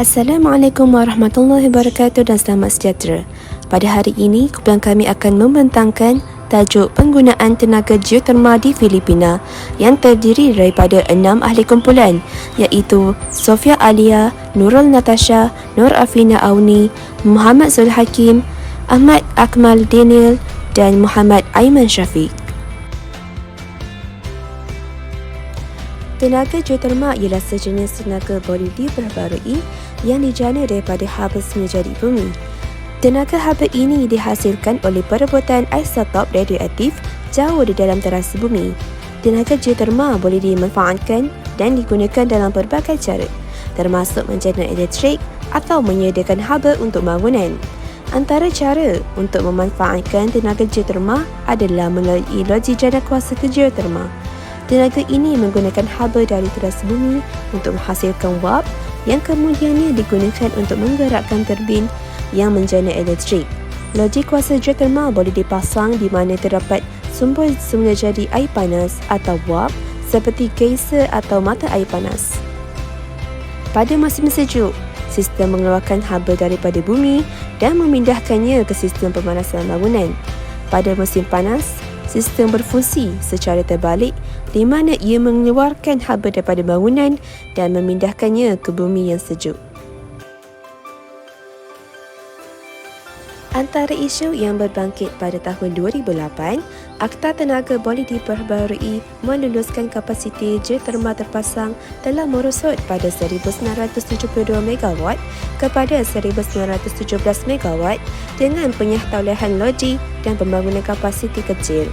Assalamualaikum warahmatullahi wabarakatuh dan selamat sejahtera. Pada hari ini, kumpulan kami akan membentangkan tajuk penggunaan tenaga geoterma di Filipina yang terdiri daripada 6 ahli kumpulan iaitu Sofia Alia, Nurul Natasha, Nur Afina Auni, Muhammad Zul Hakim, Ahmad Akmal Daniel dan Muhammad Aiman Syafiq. Tenaga geoterma ialah sejenis tenaga boleh diperbarui yang dijana daripada haba semula jadi bumi. Tenaga haba ini dihasilkan oleh perebutan isotop radioaktif jauh di dalam terasa bumi. Tenaga geoterma boleh dimanfaatkan dan digunakan dalam pelbagai cara, termasuk menjana elektrik atau menyediakan haba untuk bangunan. Antara cara untuk memanfaatkan tenaga geoterma adalah melalui loji jana kuasa geoterma. Tenaga ini menggunakan haba dari terasa bumi untuk menghasilkan wap yang kemudiannya digunakan untuk menggerakkan turbin yang menjana elektrik. Loji kuasa geoterma boleh dipasang di mana terdapat sumber semula jadi air panas atau wap seperti geyser atau mata air panas. Pada musim sejuk, sistem mengeluarkan haba daripada bumi dan memindahkannya ke sistem pemanasan bangunan. Pada musim panas, sistem berfungsi secara terbalik di mana ia mengeluarkan haba daripada bangunan dan memindahkannya ke bumi yang sejuk. Antara isu yang berbangkit pada tahun 2008, Akta Tenaga Boleh Diperbarui meluluskan kapasiti geoterma terpasang telah merosot pada 1972 MW kepada 1917 MW dengan penyahtolehan loji dan pembangunan kapasiti kecil.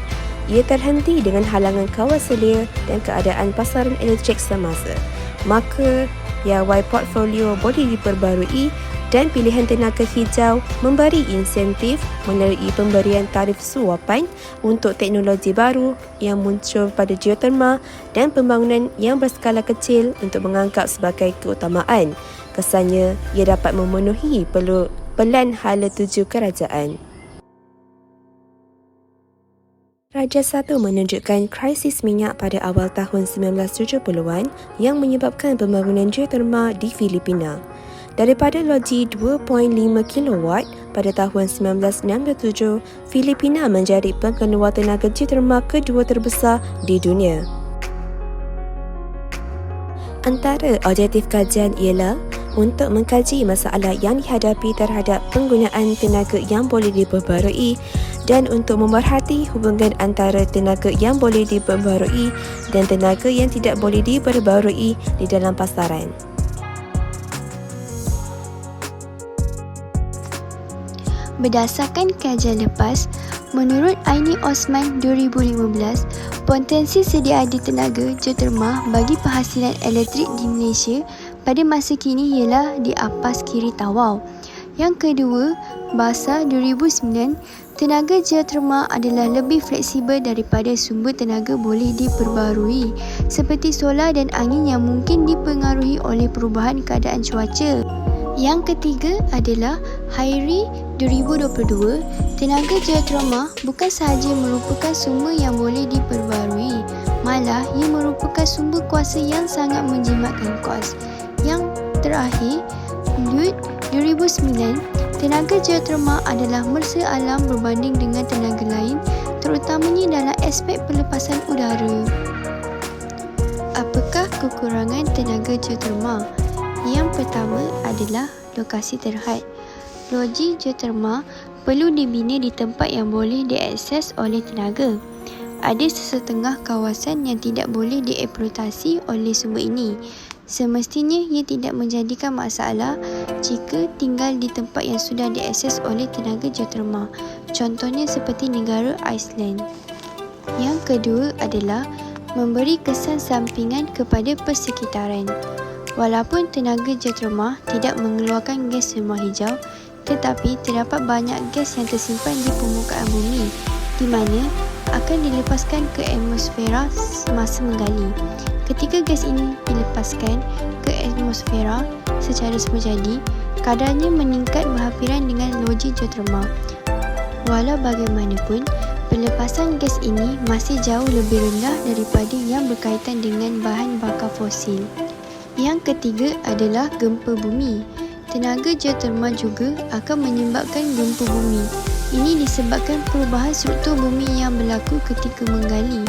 Ia terhenti dengan halangan kawal selia dan keadaan pasaran elektrik semasa. Maka, piawai portfolio boleh diperbarui dan pilihan tenaga hijau memberi insentif melalui pemberian tarif suapan untuk teknologi baru yang muncul pada geoterma dan pembangunan yang berskala kecil untuk menganggap sebagai keutamaan. Kesannya, ia dapat memenuhi pelan hala tuju kerajaan. Raja 1 menunjukkan krisis minyak pada awal tahun 1970-an yang menyebabkan pembangunan geoterma di Filipina. Daripada loji 2.5 kW pada tahun 1967, Filipina menjadi pengeluar tenaga geoterma kedua terbesar di dunia. Antara objektif kajian ialah untuk mengkaji masalah yang dihadapi terhadap penggunaan tenaga yang boleh diperbarui dan untuk memerhati hubungan antara tenaga yang boleh diperbarui dan tenaga yang tidak boleh diperbarui di dalam pasaran. Berdasarkan kajian lepas, menurut Aini Osman 2015, potensi sedia ada tenaga geoterma bagi penghasilan elektrik di Malaysia pada masa kini ialah di apas kiri tawau. Yang kedua, Bahasa 2009, tenaga geoterma adalah lebih fleksibel daripada sumber tenaga boleh diperbarui seperti solar dan angin yang mungkin dipengaruhi oleh perubahan keadaan cuaca. Yang ketiga adalah Hairi 2022, tenaga geoterma bukan sahaja merupakan sumber yang boleh diperbarui, malah ia merupakan sumber kuasa yang sangat menjimatkan kos. Yang terakhir, Lut 2009, tenaga geoterma adalah mersa alam berbanding dengan tenaga lain, terutamanya dalam aspek pelepasan udara. Apakah kekurangan tenaga geoterma? Yang pertama adalah lokasi terhad. Loji geoterma perlu dibina di tempat yang boleh diakses oleh tenaga. Ada sesetengah kawasan yang tidak boleh dieksploitasi oleh sumber ini. Semestinya ia tidak menjadikan masalah jika tinggal di tempat yang sudah diakses oleh tenaga geoterma. Contohnya seperti negara Iceland. Yang kedua adalah memberi kesan sampingan kepada persekitaran. Walaupun tenaga geoterma tidak mengeluarkan gas rumah hijau, tetapi terdapat banyak gas yang tersimpan di permukaan bumi di mana akan dilepaskan ke atmosfera semasa menggali. Ketika gas ini dilepaskan ke atmosfera secara semajadi, kadarnya meningkat berhampiran dengan loji geoterma. Walau bagaimanapun, pelepasan gas ini masih jauh lebih rendah daripada yang berkaitan dengan bahan bakar fosil. Yang ketiga adalah gempa bumi. Tenaga geotermal juga akan menyebabkan gempa bumi. Ini disebabkan perubahan struktur bumi yang berlaku ketika menggali.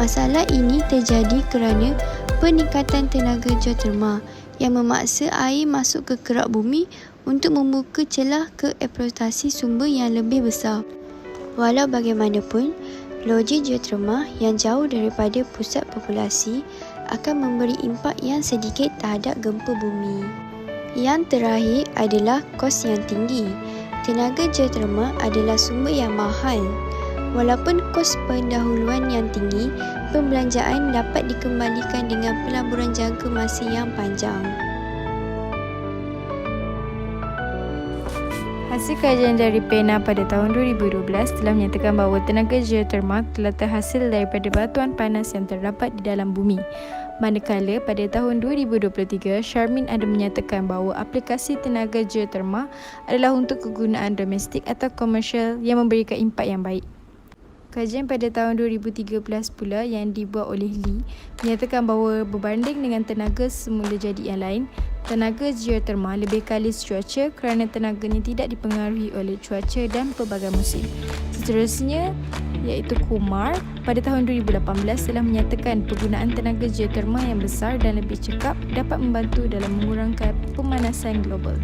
Masalah ini terjadi kerana peningkatan tenaga geotermal yang memaksa air masuk ke kerak bumi untuk membuka celah ke eksploitasi sumber yang lebih besar. Walau bagaimanapun, loji geotermal yang jauh daripada pusat populasi akan memberi impak yang sedikit terhadap gempa bumi. Yang terakhir adalah kos yang tinggi. Tenaga geotermal adalah sumber yang mahal. Walaupun kos pendahuluan yang tinggi, pembelanjaan dapat dikembalikan dengan pelaburan jangka masa yang panjang. Hasil kajian dari PENA pada tahun 2012 telah menyatakan bahawa tenaga geotermal telah terhasil daripada batuan panas yang terdapat di dalam bumi. Manakala pada tahun 2023, Sharmin ada menyatakan bahawa aplikasi tenaga geotermal adalah untuk kegunaan domestik atau komersial yang memberikan impak yang baik. Kajian pada tahun 2013 pula yang dibuat oleh Lee menyatakan bahawa berbanding dengan tenaga semula jadi yang lain, tenaga geotermal lebih kalis cuaca kerana tenaganya tidak dipengaruhi oleh cuaca dan pelbagai musim. Seterusnya, iaitu Kumar pada tahun 2018 telah menyatakan penggunaan tenaga geotermal yang besar dan lebih cekap dapat membantu dalam mengurangkan pemanasan global.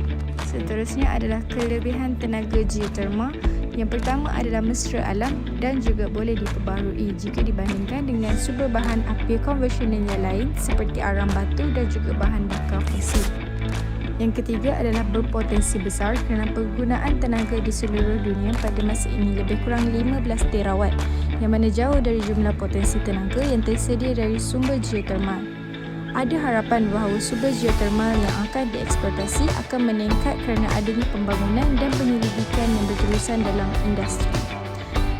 Seterusnya adalah kelebihan tenaga geotermal. Yang pertama adalah mesra alam dan juga boleh diperbaharui jika dibandingkan dengan sumber bahan api konvensional yang lain seperti arang batu dan juga bahan bakar fosil. Yang ketiga adalah berpotensi besar kerana penggunaan tenaga di seluruh dunia pada masa ini lebih kurang 15 terawatt, yang mana jauh dari jumlah potensi tenaga yang tersedia dari sumber geotermal. Ada harapan bahawa sumber geotermal yang akan dieksploitasi akan meningkat kerana adanya pembangunan dan penyelidikan yang berterusan dalam industri.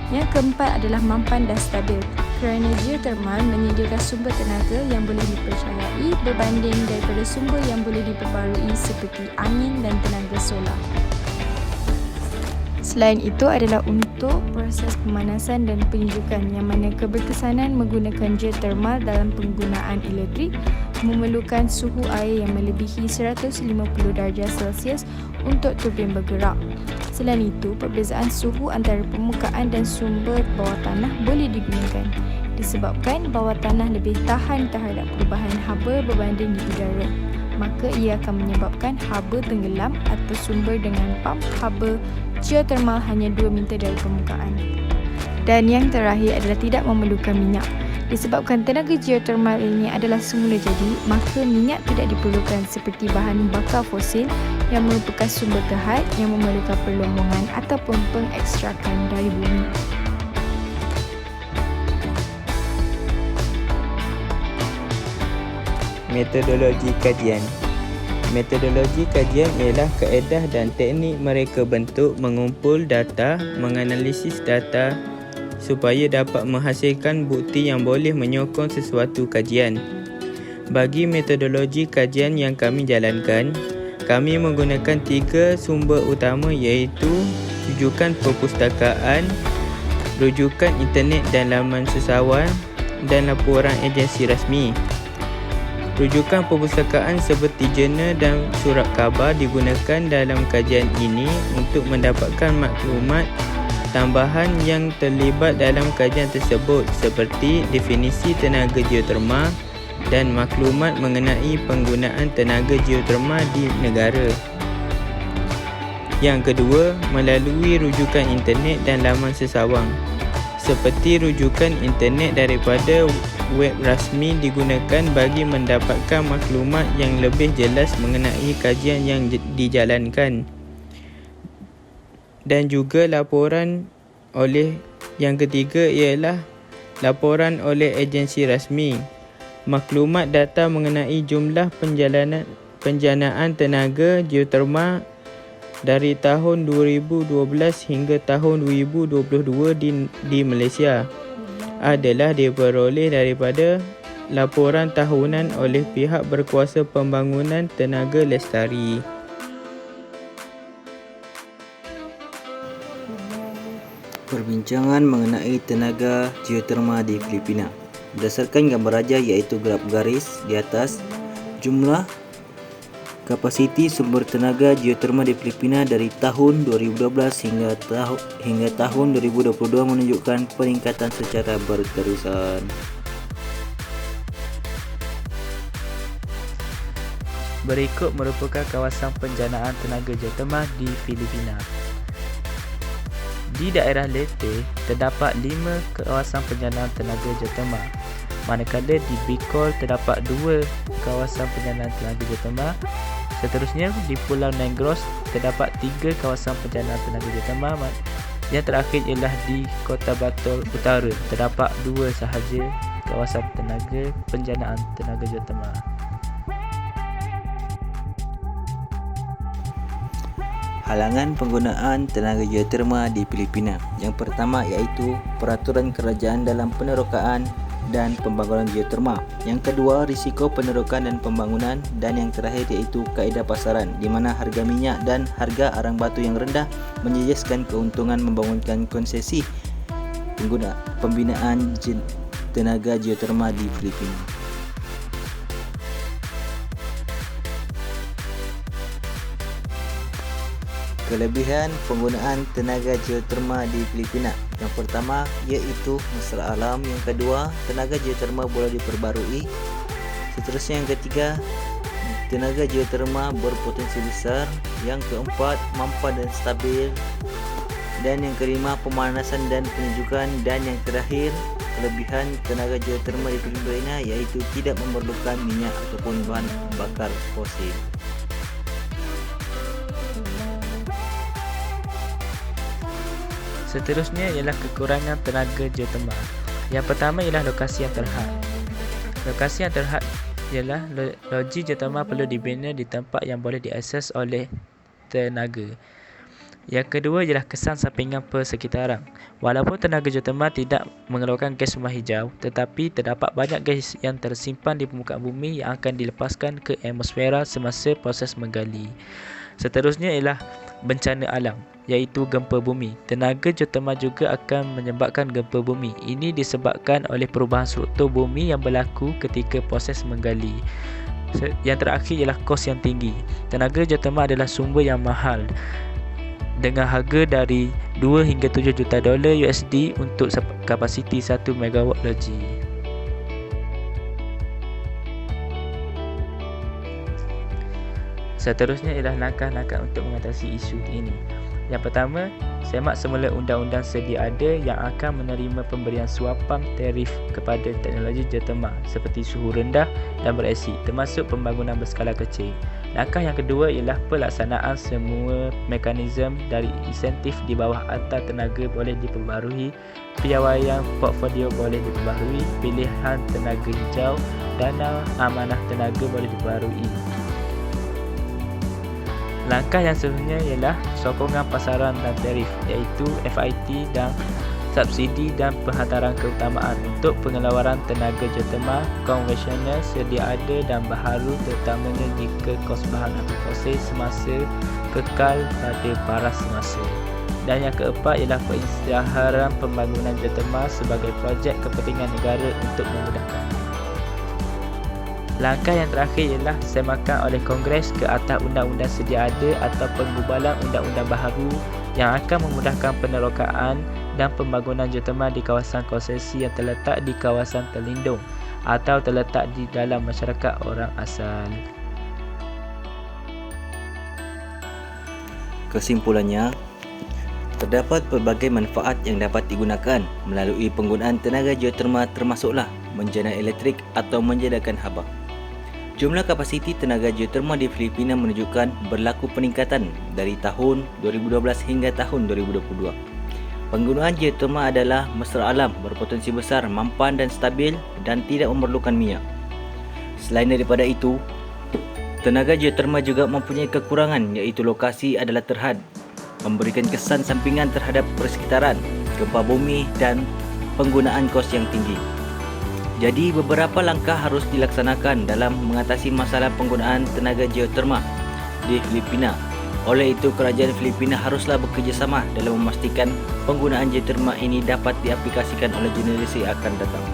Yang keempat adalah mampan dan stabil kerana geotermal menyediakan sumber tenaga yang boleh dipercayai berbanding daripada sumber yang boleh diperbarui seperti angin dan tenaga solar. Selain itu adalah untuk proses pemanasan dan penyejukan, yang mana keberkesanan menggunakan geotermal dalam penggunaan elektrik memerlukan suhu air yang melebihi 150 darjah Celsius untuk turbin bergerak. Selain itu, perbezaan suhu antara permukaan dan sumber bawah tanah boleh digunakan disebabkan bawah tanah lebih tahan terhadap perubahan haba berbanding di udara. Maka ia akan menyebabkan haba tenggelam atau sumber dengan pump haba geotermal hanya 2 meter dari permukaan. Dan yang terakhir adalah tidak memerlukan minyak. Disebabkan tenaga geotermal ini adalah semula jadi, maka minyak tidak diperlukan seperti bahan bakar fosil yang merupakan sumber terhad yang memerlukan perlombongan ataupun pengekstrakan dari bumi. Metodologi kajian. Metodologi kajian ialah kaedah dan teknik mereka bentuk mengumpul data, menganalisis data supaya dapat menghasilkan bukti yang boleh menyokong sesuatu kajian. Bagi metodologi kajian yang kami jalankan, kami menggunakan 3 sumber utama iaitu rujukan perpustakaan, rujukan internet dan laman usahawan dan laporan agensi rasmi. Rujukan perpustakaan seperti jurnal dan surat khabar digunakan dalam kajian ini untuk mendapatkan maklumat tambahan yang terlibat dalam kajian tersebut seperti definisi tenaga geotermal dan maklumat mengenai penggunaan tenaga geotermal di negara. Yang kedua, melalui rujukan internet dan laman sesawang. Seperti rujukan internet daripada web rasmi digunakan bagi mendapatkan maklumat yang lebih jelas mengenai kajian yang dijalankan. Dan juga laporan oleh yang ketiga ialah laporan oleh agensi rasmi. Maklumat data mengenai jumlah penjanaan tenaga geotermal dari tahun 2012 hingga tahun 2022 di Malaysia adalah diperoleh daripada laporan tahunan oleh pihak berkuasa pembangunan tenaga lestari. Perbincangan mengenai tenaga geotermal di Filipina. Berdasarkan gambar rajah iaitu graf garis di atas, Jumlah kapasiti sumber tenaga geoterma di Filipina dari tahun 2012 hingga tahun 2022 menunjukkan peningkatan secara berterusan. Berikut merupakan kawasan penjanaan tenaga geoterma di Filipina. Di daerah Leyte terdapat 5 kawasan penjanaan tenaga geoterma, manakala di Bicol terdapat 2 kawasan penjanaan tenaga geoterma. Seterusnya di Pulau Negros terdapat 3 kawasan penjanaan tenaga geoterma. Yang terakhir ialah di Kota Batu Utara terdapat 2 sahaja kawasan penjanaan tenaga geoterma. Halangan penggunaan tenaga geoterma di Filipina. Yang pertama iaitu peraturan kerajaan dalam penerokaan dan pembangunan geoterma. Yang kedua, risiko penerokan dan pembangunan, dan yang terakhir iaitu kaedah pasaran di mana harga minyak dan harga arang batu yang rendah menjejaskan keuntungan membangunkan konsesi pembinaan tenaga geoterma di Filipina. Kelebihan penggunaan tenaga geoterma di Filipina. Yang pertama iaitu mesra alam. Yang kedua, tenaga geoterma boleh diperbarui. Seterusnya yang ketiga, tenaga geoterma berpotensi besar. Yang keempat, mampan dan stabil. Dan yang kelima, pemanasan dan penyejukan. Dan yang terakhir, kelebihan tenaga geoterma di Filipina iaitu tidak memerlukan minyak ataupun bahan bakar fosil. Seterusnya ialah kekurangan tenaga geoterma. Yang pertama ialah lokasi yang terhad. Lokasi yang terhad ialah loji geoterma perlu dibina di tempat yang boleh diakses oleh tenaga. Yang kedua ialah kesan sampingan persekitaran. Walaupun tenaga geoterma tidak mengeluarkan gas rumah hijau, tetapi terdapat banyak gas yang tersimpan di permukaan bumi yang akan dilepaskan ke atmosfera semasa proses menggali. Seterusnya ialah bencana alam, iaitu gempa bumi. Tenaga geoterma juga akan menyebabkan gempa bumi. Ini disebabkan oleh perubahan struktur bumi yang berlaku ketika proses menggali. Yang terakhir ialah kos yang tinggi. Tenaga geoterma adalah sumber yang mahal dengan harga dari 2 hingga 7 juta dolar USD untuk kapasiti 1 megawatt loji. Seterusnya ialah langkah-langkah untuk mengatasi isu ini. Yang pertama, semak semula undang-undang sedia ada yang akan menerima pemberian suapan tarif kepada teknologi geoterma seperti suhu rendah dan bereksi, termasuk pembangunan berskala kecil. Langkah yang kedua ialah pelaksanaan semua mekanisme dari insentif di bawah Akta Tenaga boleh diperbarui, piawaian portfolio boleh diperbarui, pilihan tenaga hijau, dana amanah tenaga boleh diperbarui. Langkah yang seterusnya ialah sokongan pasaran dan tarif, iaitu FIT dan subsidi dan penghantaran keutamaan untuk pengeluaran tenaga geoterma konvensional sedia ada dan baharu, terutamanya jika kos bahan aktif fosil semasa kekal pada paras semasa. Dan yang keempat ialah pengisytiharan pembangunan geoterma sebagai projek kepentingan negara untuk memudahkan. Langkah yang terakhir ialah semakan oleh Kongres ke atas undang-undang sedia ada atau penggubalan undang-undang baharu yang akan memudahkan penerokaan dan pembangunan geoterma di kawasan konsesi yang terletak di kawasan terlindung atau terletak di dalam masyarakat orang asal. Kesimpulannya, terdapat pelbagai manfaat yang dapat digunakan melalui penggunaan tenaga geoterma, termasuklah menjana elektrik atau menjadikan haba. Jumlah kapasiti tenaga geoterma di Filipina menunjukkan berlaku peningkatan dari tahun 2012 hingga tahun 2022. Penggunaan geoterma adalah mesra alam, berpotensi besar, mampan dan stabil dan tidak memerlukan minyak. Selain daripada itu, tenaga geoterma juga mempunyai kekurangan, iaitu lokasi adalah terhad, memberikan kesan sampingan terhadap persekitaran, gempa bumi dan penggunaan kos yang tinggi. Jadi beberapa langkah harus dilaksanakan dalam mengatasi masalah penggunaan tenaga geoterma di Filipina. Oleh itu, kerajaan Filipina haruslah bekerjasama dalam memastikan penggunaan geoterma ini dapat diaplikasikan oleh generasi akan datang.